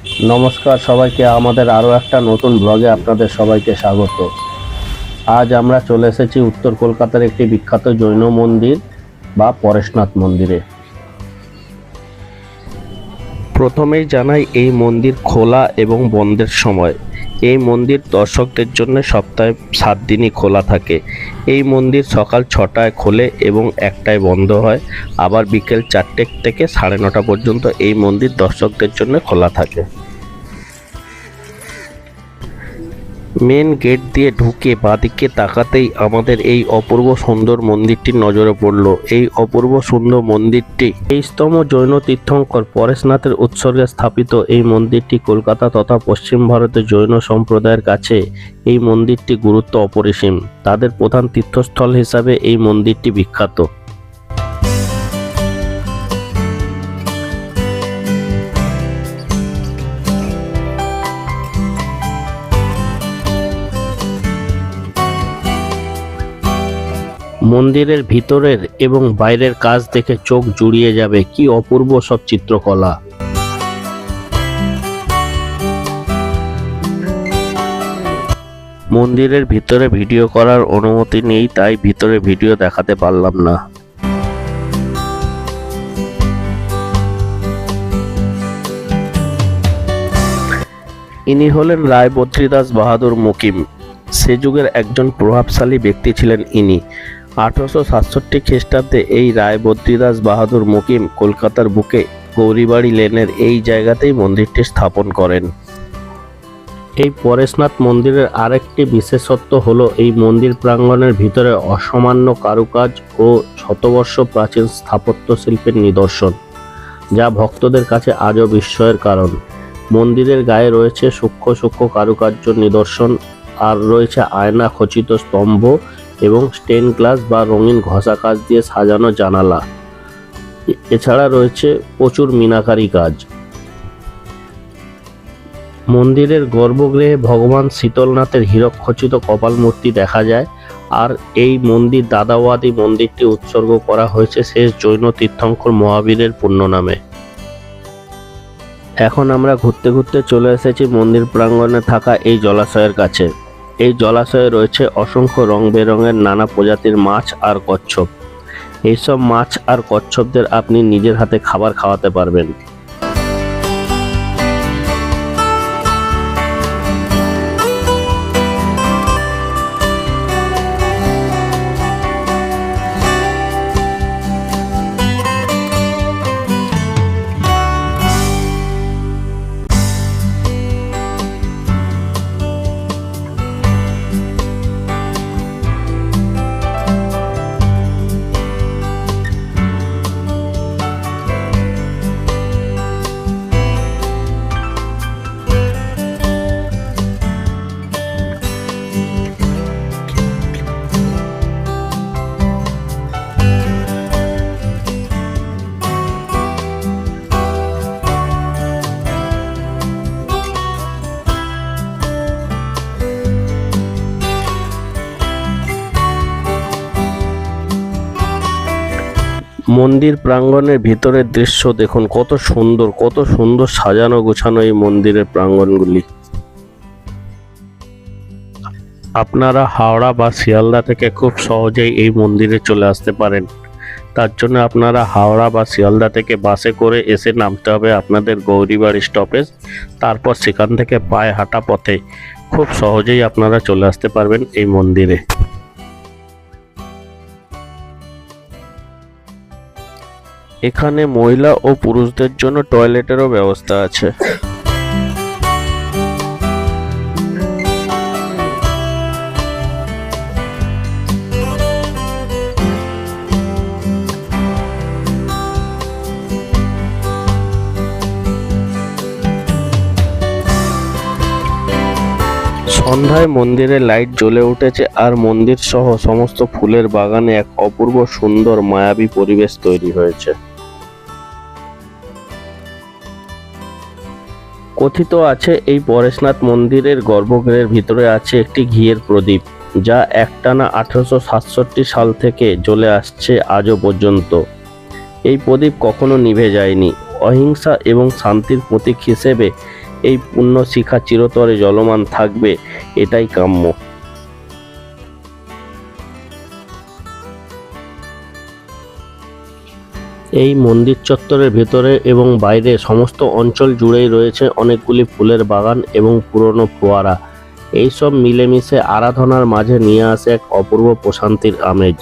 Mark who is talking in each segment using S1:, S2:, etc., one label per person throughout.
S1: নমস্কার সবাইকে, আমাদের আরও একটা নতুন ব্লগে আপনাদের সবাইকে স্বাগত। আজ আমরা চলে এসেছি উত্তর কলকাতার একটি বিখ্যাত জৈন মন্দির বা পরেশনাথ মন্দিরে। প্রথমেই জানাই এই মন্দির খোলা এবং বন্ধের সময়। এই মন্দির দর্শকদের জন্য সপ্তাহে 7 দিনই খোলা থাকে। এই মন্দির সকাল 6টায় খোলে এবং 1টায় বন্ধ হয়। আবার বিকেল 4টে থেকে 9:30 পর্যন্ত এই মন্দির দর্শকদের জন্য খোলা থাকে। মেন গেট দিয়ে ঢুকে বাঁদিকে তাকাতেই আমাদের এই অপূর্ব সুন্দর মন্দিরটি নজরে পড়ল। এই অপূর্ব সুন্দর মন্দিরটি 23তম জৈন তীর্থঙ্কর পরেশনাথের উৎসর্গে স্থাপিত। এই মন্দিরটি কলকাতা তথা পশ্চিম ভারতের জৈন সম্প্রদায়ের কাছে এই মন্দিরটি গুরুত্ব অপরিসীম। তাদের প্রধান তীর্থস্থল হিসাবে এই মন্দিরটি বিখ্যাত। মন্দিরের ভিতরের এবং বাইরের কাজ দেখে চোখ জুড়িয়ে যাবে। কি অপূর্ব সব চিত্রকলা! মন্দিরের ভিতরে ভিডিও করার অনুমতি নেই, তাই ভিতরে ভিডিও দেখাতে পারলাম না। ইনি হলেন রায় বদ্রীদাস বাহাদুর মুকিম। সে যুগের একজন প্রভাবশালী ব্যক্তি ছিলেন ইনি। 1867 খ্রিস্টাব্দে এই রায় বদ্রীদাস বাহাদুর মুকিম কলকাতার বুকে গৌরীবাড়ি লেনের এই জায়গাতেই মন্দিরটি স্থাপন করেন। এই পরেশনাথ মন্দিরের আরেকটি বিশেষত্ব হলো এই মন্দির প্রাঙ্গণের ভিতরে অসামান্য কারুকাজ ও শতবর্ষ প্রাচীন স্থাপত্য শিল্পের নিদর্শন, যা ভক্তদের কাছে আজও বিস্ময়ের কারণ। মন্দিরের গায়ে রয়েছে সূক্ষ্ম সূক্ষ্ম কারুকার্য নিদর্শন, আর রয়েছে আয়না খচিত স্তম্ভ এবং স্টেন গ্লাস বা রঙিন ঘষা কাচ দিয়ে সাজানো জানালা। এছাড়া রয়েছে প্রচুর মিনাকারি কাজ। মন্দিরের গর্ভগৃহে ভগবান শীতলনাথের হীরকখচিত কপাল মূর্তি দেখা যায়। আর এই মন্দির দাদাওয়াদি মন্দিরটি উৎসর্গ করা হয়েছে শেষ জৈন তীর্থঙ্কর মহাবীরের পুণ্য নামে। এখন আমরা ঘুরতে ঘুরতে চলে এসেছি মন্দির প্রাঙ্গণে থাকা এই জলাশয়ের কাছে। এই জলাশয়ে রয়েছে অসংখ্য রং বেরঙের নানা প্রজাতির মাছ আর কচ্ছপ। এইসব মাছ আর কচ্ছপদের আপনি নিজের হাতে খাবার খাওয়াতে পারবেন। মন্দির প্রাঙ্গণের ভিতরের দৃশ্য দেখুন, কত সুন্দর সাজানো গোছানো এই মন্দিরের প্রাঙ্গণগুলি। আপনারা হাওড়া বা শিয়ালদা থেকে খুব সহজেই এই মন্দিরে চলে আসতে পারেন। তার জন্য আপনারা হাওড়া বা শিয়ালদা থেকে বাসে করে এসে নামতে হবে আপনাদের গৌরীবাড়ি স্টপেজ। তারপর সেখান থেকে পায়ে হাঁটা পথে খুব সহজেই আপনারা চলে আসতে পারবেন এই মন্দিরে। এখানে মহিলা ও পুরুষদের জন্য টয়লেটেরও ব্যবস্থা আছে। সন্ধ্যায় মন্দিরে লাইট জ্বলে উঠেছে, আর মন্দির সহ সমস্ত ফুলের বাগানে এক অপূর্ব সুন্দর মায়াবী পরিবেশ তৈরি হয়েছে। কথিত আছে এই পরেশনাথ মন্দিরের গর্ভগৃহের ভিতরে আছে একটি ঘিয়ের প্রদীপ, যা একটানা 1867 সাল থেকে জ্বলে আসছে আজও পর্যন্ত। এই প্রদীপ কখনো নিভে যায়নি। অহিংসা এবং শান্তির প্রতীক হিসেবে এই পুণ্য শিখা চিরতরে জ্বলমান থাকবে, এটাই কাম্য। এই মন্দির চত্বরের ভেতরে এবং বাইরে সমস্ত অঞ্চল জুড়েই রয়েছে অনেকগুলি ফুলের বাগান এবং পুরনো ফোয়ারা। এইসব মিলেমিশে আরাধনার মাঝে নিয়ে আসে এক অপূর্ব প্রশান্তির আমেজ।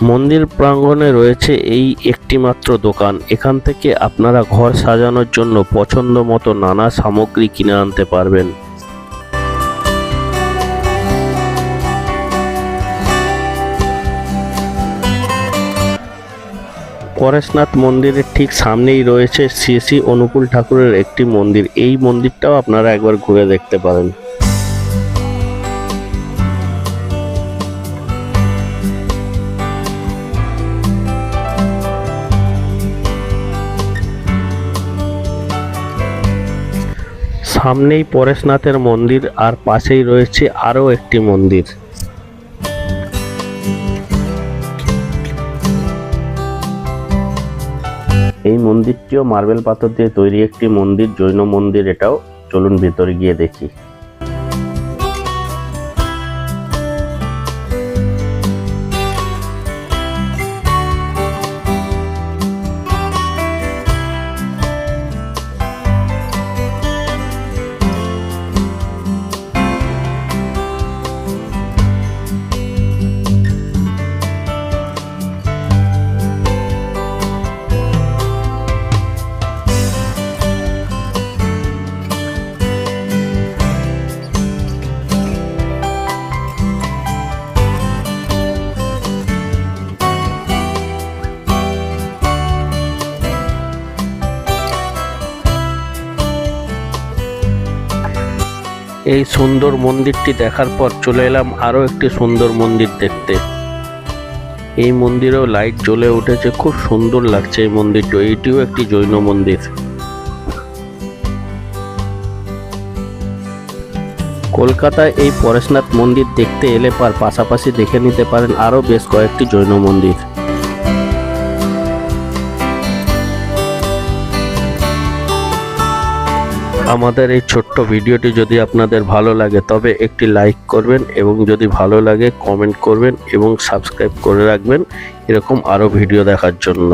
S1: মন্দির প্রাঙ্গণে রয়েছে এই একটি মাত্র দোকান। এখান থেকে আপনারা ঘর সাজানোর জন্য পছন্দ মতো নানা সামগ্রী কিনে আনতে পারবেন। পরেশনাথ মন্দিরের ঠিক সামনেই রয়েছে শ্রী শ্রী অনুকূল ঠাকুরের একটি মন্দির। এই মন্দিরটাও আপনারা একবার ঘুরে দেখতে পারেন। সামনেই পরেশনাথের মন্দির আর পাশেই রয়েছে আরও একটি মন্দির। এই মন্দিরটিও মার্বেল পাথর দিয়ে তৈরি একটি মন্দির, জৈন মন্দির এটাও। চলুন ভেতরে গিয়ে দেখি। এই সুন্দর মন্দিরটি দেখার পর চলে এলাম আরও একটি সুন্দর মন্দির দেখতে। এই মন্দিরেও লাইট জ্বলে উঠেছে, খুব সুন্দর লাগছে এই মন্দিরটি। এইটিও একটি জৈন মন্দির। কলকাতায় এই পরেশনাথ মন্দির দেখতে এলে পাশাপাশি দেখে নিতে পারেন আরও বেশ কয়েকটি জৈন মন্দির। আমাদের এই ছোট্ট ভিডিওটি যদি আপনাদের ভালো লাগে তবে একটি লাইক করবেন, এবং যদি ভালো লাগে কমেন্ট করবেন এবং সাবস্ক্রাইব করে রাখবেন এরকম আরও ভিডিও দেখার জন্য।